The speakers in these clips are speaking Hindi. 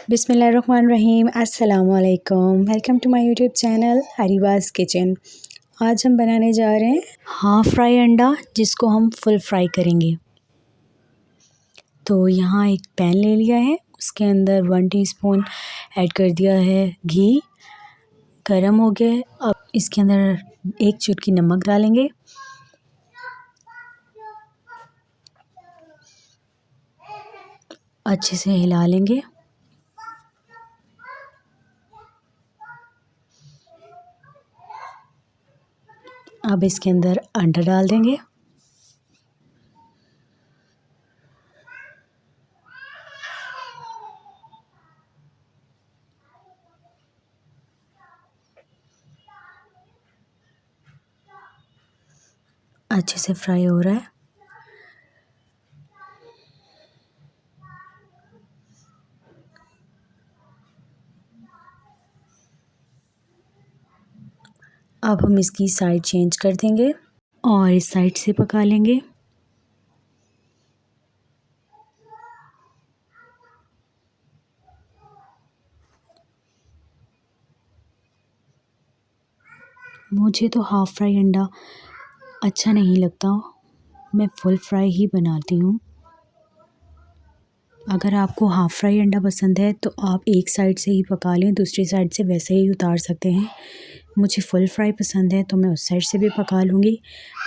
बिस्मिल्लाहिर्रहमानिर्रहीम, अस्सलामुअलैकुम। Welcome to my YouTube channel Haribaz kitchen. आज हम बनाने जा रहे हैं हाफ़ फ्राई अंडा, जिसको हम फुल फ्राई करेंगे। तो यहाँ एक पैन ले लिया है, उसके अंदर 1 टीस्पून ऐड कर दिया है घी। गरम हो गया है, अब इसके अंदर 1 चुटकी नमक डालेंगे। अच्छे से हिला लेंगे। अब इसके अंदर अंडा डाल देंगे। अच्छे से फ्राई हो रहा है। अब हम इसकी साइड चेंज कर देंगे और इस साइड से पका लेंगे। मुझे तो हाफ़ फ्राई अंडा अच्छा नहीं लगता, मैं फुल फ्राई ही बनाती हूँ। अगर आपको हाफ़ फ्राई अंडा पसंद है तो आप एक साइड से ही पका लें, दूसरी साइड से वैसे ही उतार सकते हैं। मुझे फुल फ्राई पसंद है तो मैं उस साइड से भी पका लूँगी।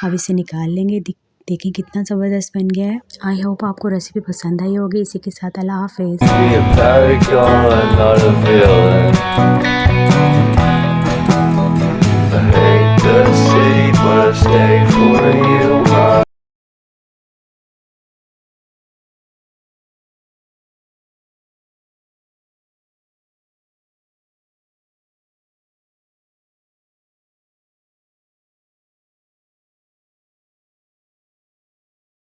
अब इसे निकाल लेंगे। देखें कितना ज़बरदस्त बन गया है। आई होप आपको रेसिपी पसंद आई होगी। इसी के साथ अल्लाह हाफ़िज़।